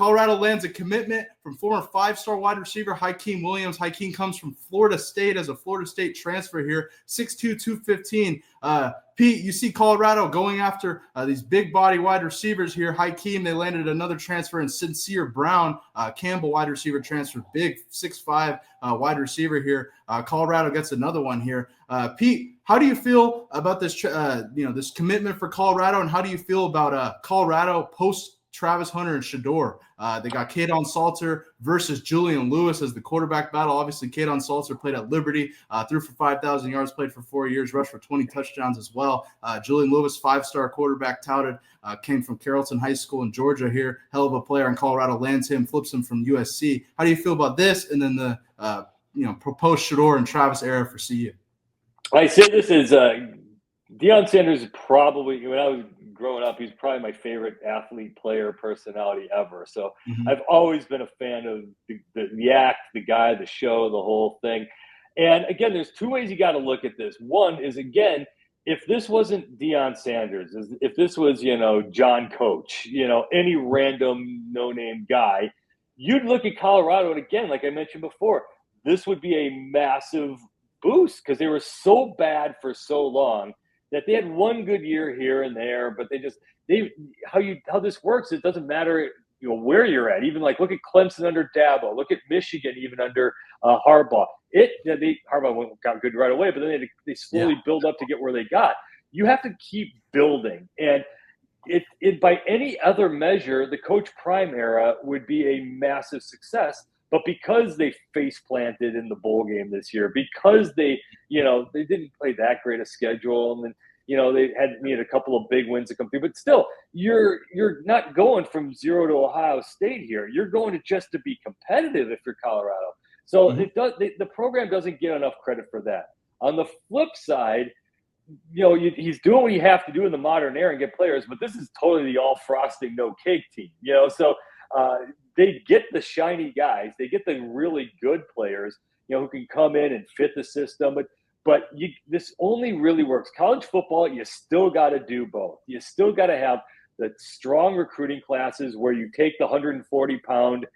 Colorado lands a commitment from former 5-star wide receiver Hykeem Williams. Hykeem comes from Florida State as a Florida State transfer here, 6'2", 215. Pete, you see Colorado going after these big body wide receivers here. Hykeem, they landed another transfer in Sincere Brown, Campbell wide receiver transfer, big 6'5" wide receiver here. Colorado gets another one here. Pete, how do you feel about this, this commitment for Colorado, and how do you feel about Colorado post Travis Hunter and Shedeur? They got Kadon Salter versus Julian Lewis as the quarterback battle. Obviously, Kadon Salter played at Liberty, threw for 5,000 yards, played for 4 years, rushed for 20 touchdowns as well. Julian Lewis, 5-star quarterback touted, came from Carrollton High School in Georgia here. Hell of a player, and Colorado lands him, flips him from USC. How do you feel about this? And then the proposed Shedeur and Travis era for CU. I say this is Deion Sanders is probably, when I was growing up, he's probably my favorite athlete, player, personality ever. So I've always been a fan of the act, the guy, the show, the whole thing. And again, there's two ways you got to look at this. One is, again, if this wasn't Deion Sanders, if this was, John Coach, any random no-name guy, you'd look at Colorado. And again, like I mentioned before, this would be a massive boost because they were so bad for so long that they had one good year here and there, but how this works, it doesn't matter where you're at. Even like look at Clemson under Dabo, look at Michigan even under Harbaugh. Harbaugh got good right away, but then they slowly build up to get where they got. You have to keep building, and it by any other measure, the Coach Prime era would be a massive success. But because they face planted in the bowl game this year, because they didn't play that great a schedule, and then, they had a couple of big wins to come through, but still, you're not going from 0 to Ohio State here. You're going to be competitive if you're Colorado. So the program doesn't get enough credit for that. On the flip side, he's doing what you have to do in the modern era and get players, but this is totally the all frosting, no cake team. So. They get the shiny guys. They get the really good players, who can come in and fit the system. But this only really works. College football, you still got to do both. You still got to have the strong recruiting classes where you take the 140-pound,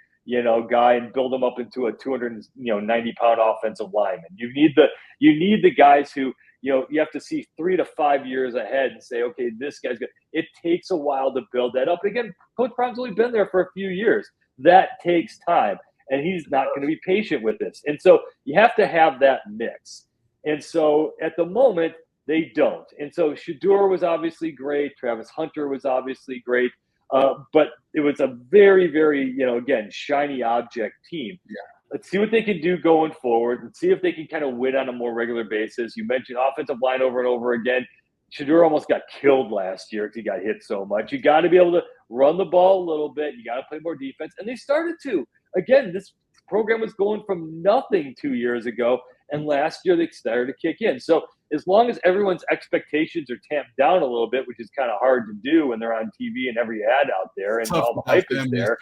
guy and build him up into a 290-pound offensive lineman. You need the guys who, you have to see 3 to 5 years ahead and say, okay, this guy's good. It takes a while to build that up. Again, Coach Prime's only been there for a few years. That takes time, and he's not going to be patient with this. And so you have to have that mix. And so at the moment, they don't. And so Shedeur was obviously great. Travis Hunter was obviously great. But it was a very, very, again, shiny object team. Yeah. Let's see what they can do going forward and see if they can kind of win on a more regular basis. You mentioned offensive line over and over again. Shedeur almost got killed last year because he got hit so much. You got to be able to run the ball a little bit. You got to play more defense. And they started to. Again, this program was going from nothing 2 years ago, and last year they started to kick in. So as long as everyone's expectations are tamped down a little bit, which is kind of hard to do when they're on TV and every ad out there and all the hype is there.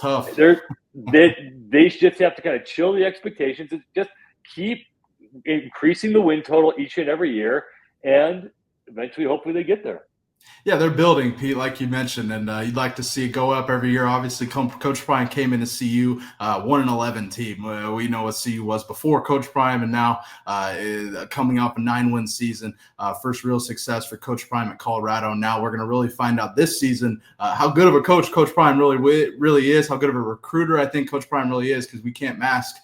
Tough. They just have to kind of chill the expectations and just keep increasing the win total each and every year, and eventually, hopefully, they get there. Yeah, they're building, Pete, like you mentioned, and you'd like to see it go up every year. Obviously, Coach Prime came into CU 1-11 team. We know what CU was before Coach Prime, and now coming off a 9-win season, first real success for Coach Prime at Colorado. Now we're going to really find out this season how good of a coach Coach Prime really is, how good of a recruiter I think Coach Prime really is, because we can't mask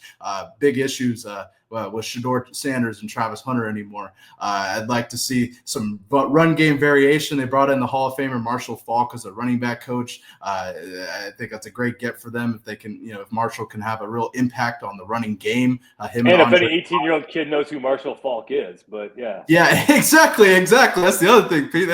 big issues with Shedeur Sanders and Travis Hunter anymore. I'd like to see some run game variation. They brought in the Hall of Famer Marshall Faulk as a running back coach. I think that's a great get for them if they can, if Marshall can have a real impact on the running game. If any 18-year-old kid knows who Marshall Faulk is, but yeah. Yeah, exactly. That's the other thing, Pete.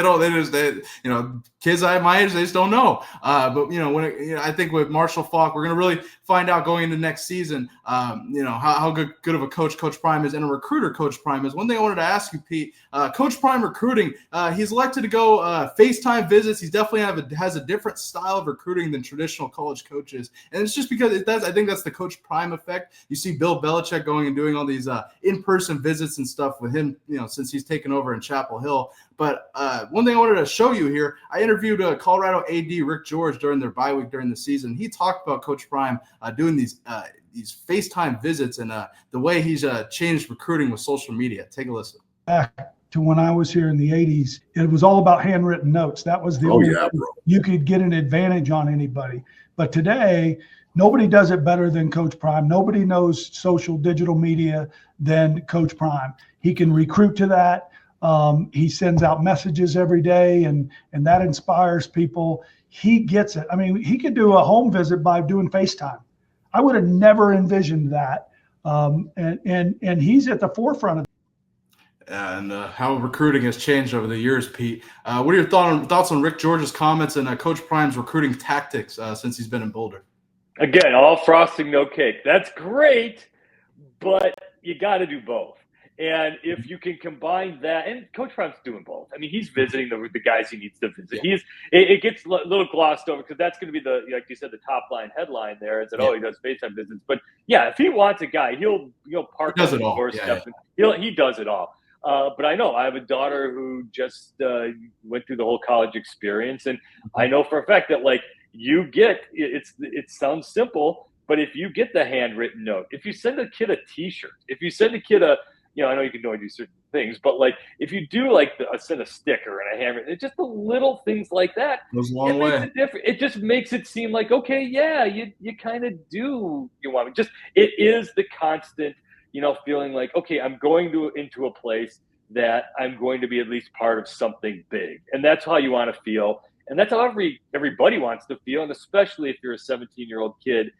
Kids my age, they just don't know. But I think with Marshall Faulk, we're going to really find out going into next season, how good of a coach coach Prime is and a recruiter Coach Prime is. One thing I wanted to ask you, Pete, Coach Prime recruiting, he's elected to go FaceTime visits. He's definitely has a different style of recruiting than traditional college coaches. And it's just because I think that's the Coach Prime effect. You see Bill Belichick going and doing all these in-person visits and stuff with him, since he's taken over in Chapel Hill. But one thing I wanted to show you here, I interviewed Colorado AD Rick George during their bye week during the season. He talked about Coach Prime doing these FaceTime visits and the way he's changed recruiting with social media. Take a listen. Back to when I was here in the 80s, it was all about handwritten notes. That was the only way you could get an advantage on anybody. But today, nobody does it better than Coach Prime. Nobody knows social digital media than Coach Prime. He can recruit to that. He sends out messages every day, and that inspires people. He gets it. I mean, he could do a home visit by doing FaceTime. I would have never envisioned that. And he's at the forefront of it. And how recruiting has changed over the years, Pete. What are your thoughts on Rick George's comments and Coach Prime's recruiting tactics since he's been in Boulder? Again, all frosting, no cake. That's great, but you got to do both. And if you can combine that, and Coach Prime's doing both. I mean, he's visiting the guys he needs to visit. Yeah. It gets a little glossed over because that's going to be like you said, the top line headline there is that, he does FaceTime visits. But yeah, if he wants a guy, he'll park on the doorstep. He does it all. But I know I have a daughter who just went through the whole college experience, and I know for a fact that you get it sounds simple, but if you get the handwritten note, if you send a kid a T-shirt, if you send a kid I know you can only do certain things, but if you do send a sticker and a handwritten, it's just the little things like that. Goes a long way. It just makes it seem like, okay, yeah, you kind of do you want me. It is the constant. Feeling like, okay, I'm going into a place that I'm going to be at least part of something big. And that's how you want to feel. And that's how everybody wants to feel. And especially if you're a 17-year-old kid,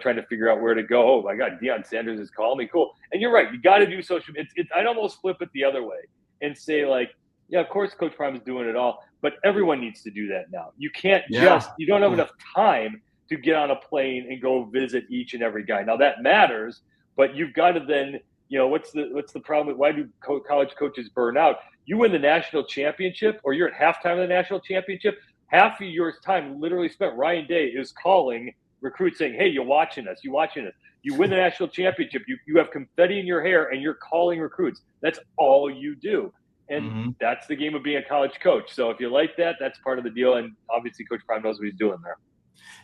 trying to figure out where to go. Oh my God, Deion Sanders is calling me. Cool. And you're right. You got to do social media. I'd almost flip it the other way and say yeah, of course Coach Prime is doing it all, but everyone needs to do that now. You can't you don't have enough time to get on a plane and go visit each and every guy. Now that matters. But you've got to then, what's the problem? Why do college coaches burn out? You win the national championship, or you're at halftime of the national championship. Half of your time literally spent. Ryan Day is calling recruits saying, "Hey, you watching us? You watching us?" You win the national championship. You have confetti in your hair, and you're calling recruits. That's all you do, and that's the game of being a college coach. So if you like that, that's part of the deal. And obviously, Coach Prime knows what he's doing there.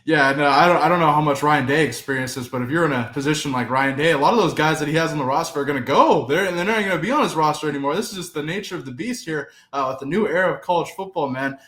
Yeah, no, I don't know how much Ryan Day experiences, but if you're in a position like Ryan Day, a lot of those guys that he has on the roster are going to go there, and they're not going to be on his roster anymore. This is just the nature of the beast here with the new era of college football, man.